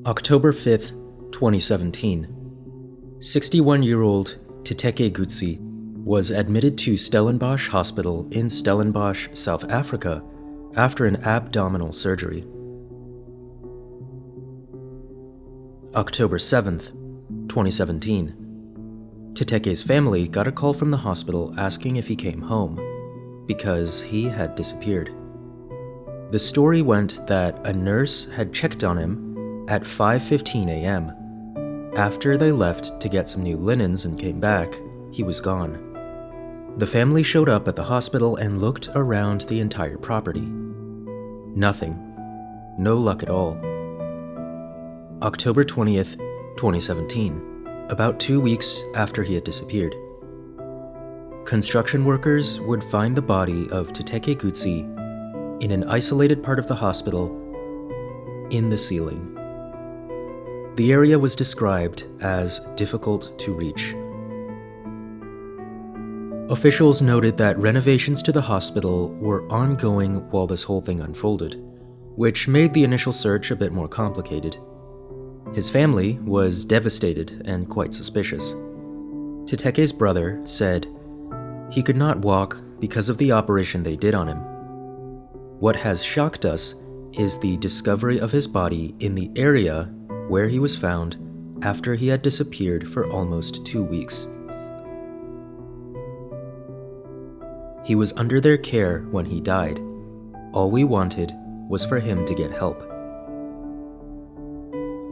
October 5th, 2017. 61-year-old Teteteke Gqotsi was admitted to Stellenbosch Hospital in Stellenbosch, South Africa, after an abdominal surgery. October 7th, 2017. Teteke's family got a call from the hospital asking if he came home, because he had disappeared. The story went that a nurse had checked on him at 5:15 a.m. After they left to get some new linens and came back, he was gone. The family showed up at the hospital and looked around the entire property. Nothing. No luck at all. October 20th, 2017, about 2 weeks after he had disappeared. Construction workers would find the body of Teteteke Gqotsi in an isolated part of the hospital in the ceiling. The area was described as difficult to reach. Officials noted that renovations to the hospital were ongoing while this whole thing unfolded, which made the initial search a bit more complicated. His family was devastated and quite suspicious. Teteke's brother said he could not walk because of the operation they did on him. What has shocked us is the discovery of his body in the area where he was found after he had disappeared for almost 2 weeks. He was under their care when he died. All we wanted was for him to get help.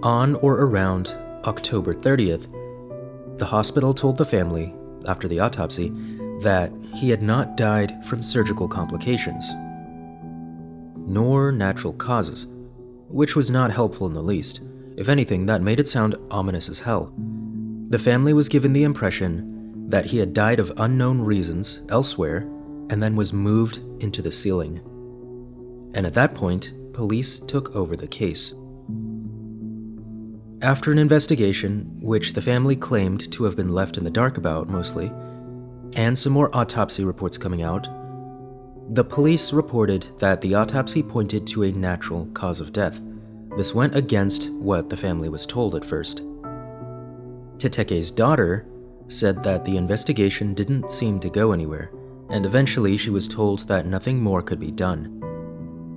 On or around October 30th, the hospital told the family, after the autopsy, that he had not died from surgical complications, nor natural causes, which was not helpful in the least. If anything, that made it sound ominous as hell. The family was given the impression that he had died of unknown reasons elsewhere and then was moved into the ceiling. And at that point, police took over the case. After an investigation, which the family claimed to have been left in the dark about mostly, and some more autopsy reports coming out, the police reported that the autopsy pointed to a natural cause of death. This went against what the family was told at first. Teteke's daughter said that the investigation didn't seem to go anywhere, and eventually she was told that nothing more could be done.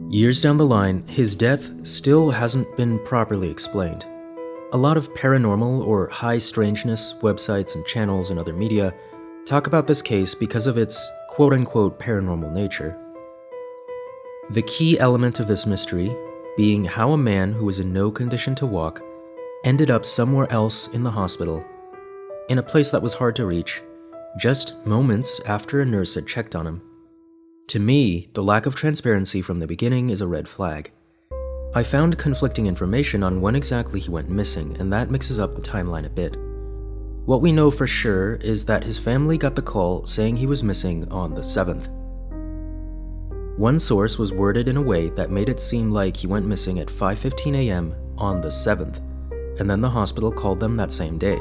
Years down the line, his death still hasn't been properly explained. A lot of paranormal or high strangeness websites and channels and other media talk about this case because of its quote-unquote paranormal nature. The key element of this mystery being how a man who was in no condition to walk ended up somewhere else in the hospital, in a place that was hard to reach, just moments after a nurse had checked on him. To me, the lack of transparency from the beginning is a red flag. I found conflicting information on when exactly he went missing, and that mixes up the timeline a bit. What we know for sure is that his family got the call saying he was missing on the 7th. One source was worded in a way that made it seem like he went missing at 5:15 a.m. on the 7th, and then the hospital called them that same day.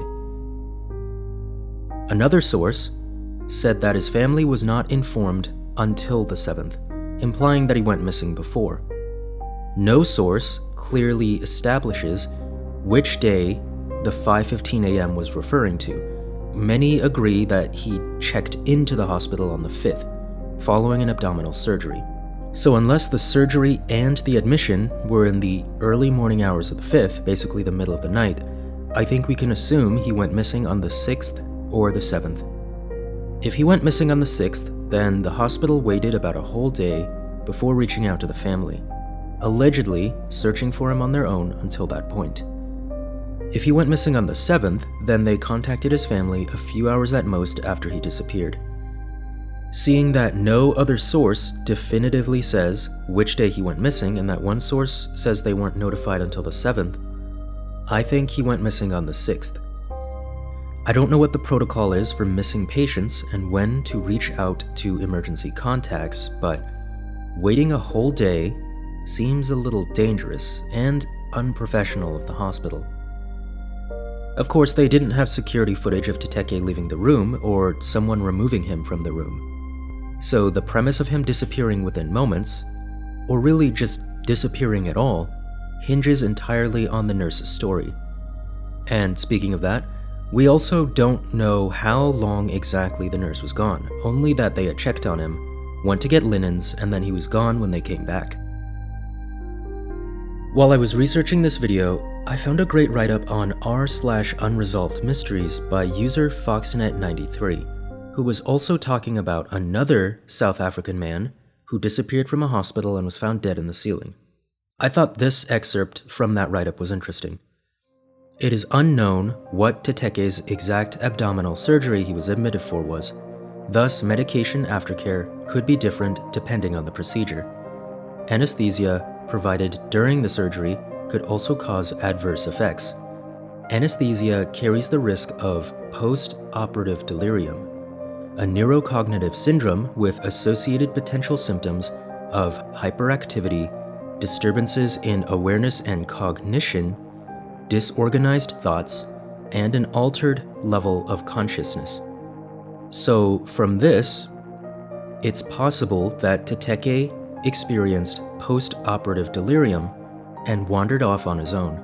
Another source said that his family was not informed until the 7th, implying that he went missing before. No source clearly establishes which day the 5:15 a.m. was referring to. Many agree that he checked into the hospital on the 5th, following an abdominal surgery. So unless the surgery and the admission were in the early morning hours of the 5th, basically the middle of the night, I think we can assume he went missing on the 6th or the 7th. If he went missing on the 6th, then the hospital waited about a whole day before reaching out to the family, allegedly searching for him on their own until that point. If he went missing on the 7th, then they contacted his family a few hours at most after he disappeared. Seeing that no other source definitively says which day he went missing and that one source says they weren't notified until the 7th, I think he went missing on the 6th. I don't know what the protocol is for missing patients and when to reach out to emergency contacts, but waiting a whole day seems a little dangerous and unprofessional of the hospital. Of course, they didn't have security footage of Teteteke leaving the room or someone removing him from the room. So the premise of him disappearing within moments, or really just disappearing at all, hinges entirely on the nurse's story. And speaking of that, we also don't know how long exactly the nurse was gone, only that they had checked on him, went to get linens, and then he was gone when they came back. While I was researching this video, I found a great write-up on r/unresolved mysteries by user Foxnet93, who was also talking about another South African man who disappeared from a hospital and was found dead in the ceiling. I thought this excerpt from that write-up was interesting. It is unknown what Teteke's exact abdominal surgery he was admitted for was, thus medication aftercare could be different depending on the procedure. Anesthesia provided during the surgery could also cause adverse effects. Anesthesia carries the risk of post-operative delirium, a neurocognitive syndrome with associated potential symptoms of hyperactivity, disturbances in awareness and cognition, disorganized thoughts, and an altered level of consciousness. So from this, it's possible that Teteteke experienced post-operative delirium and wandered off on his own.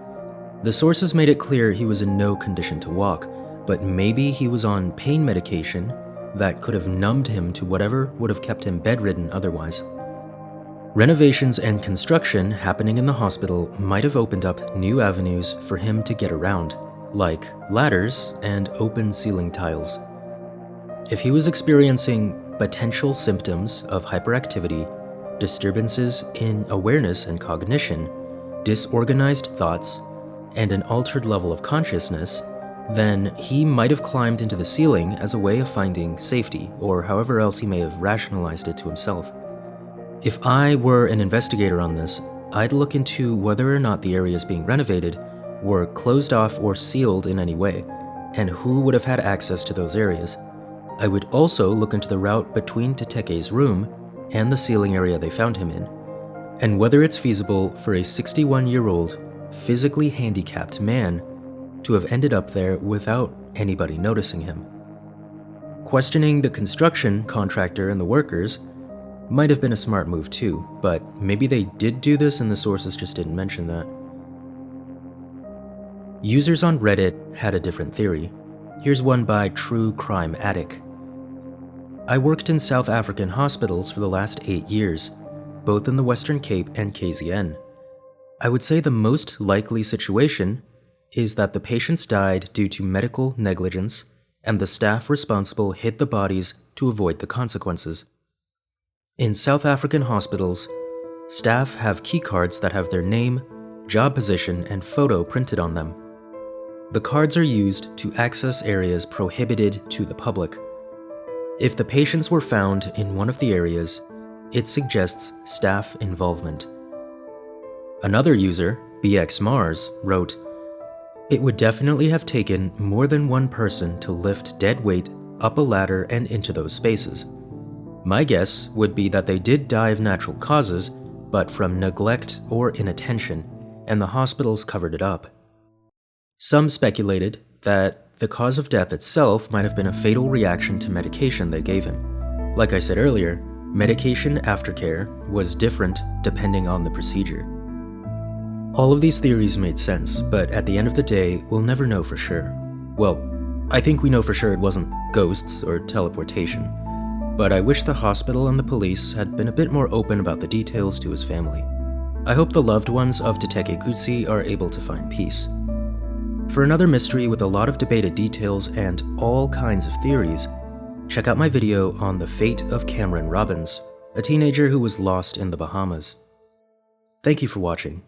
The sources made it clear he was in no condition to walk, but maybe he was on pain medication that could have numbed him to whatever would have kept him bedridden otherwise. Renovations and construction happening in the hospital might have opened up new avenues for him to get around, like ladders and open ceiling tiles. If he was experiencing potential symptoms of hyperactivity, disturbances in awareness and cognition, disorganized thoughts, and an altered level of consciousness, then he might have climbed into the ceiling as a way of finding safety, or however else he may have rationalized it to himself. If I were an investigator on this, I'd look into whether or not the areas being renovated were closed off or sealed in any way, and who would have had access to those areas. I would also look into the route between Teteke's room and the ceiling area they found him in, and whether it's feasible for a 61-year-old, physically handicapped man to have ended up there without anybody noticing him. Questioning the construction contractor and the workers might have been a smart move too, but maybe they did do this and the sources just didn't mention that. Users on Reddit had a different theory. Here's one by True Crime Addict. I worked in South African hospitals for the last 8 years, both in the Western Cape and KZN. I would say the most likely situation is that the patients died due to medical negligence and the staff responsible hid the bodies to avoid the consequences. In South African hospitals, staff have keycards that have their name, job position, and photo printed on them. The cards are used to access areas prohibited to the public. If the patients were found in one of the areas, it suggests staff involvement. Another user, BX Mars, wrote, "It would definitely have taken more than one person to lift dead weight up a ladder and into those spaces. My guess would be that they did die of natural causes, but from neglect or inattention, and the hospitals covered it up." Some speculated that the cause of death itself might have been a fatal reaction to medication they gave him. Like I said earlier, medication aftercare was different depending on the procedure. All of these theories made sense, but at the end of the day, we'll never know for sure. Well, I think we know for sure it wasn't ghosts or teleportation, but I wish the hospital and the police had been a bit more open about the details to his family. I hope the loved ones of Teteteke Gqotsi are able to find peace. For another mystery with a lot of debated details and all kinds of theories, check out my video on the fate of Cameron Robbins, a teenager who was lost in the Bahamas. Thank you for watching.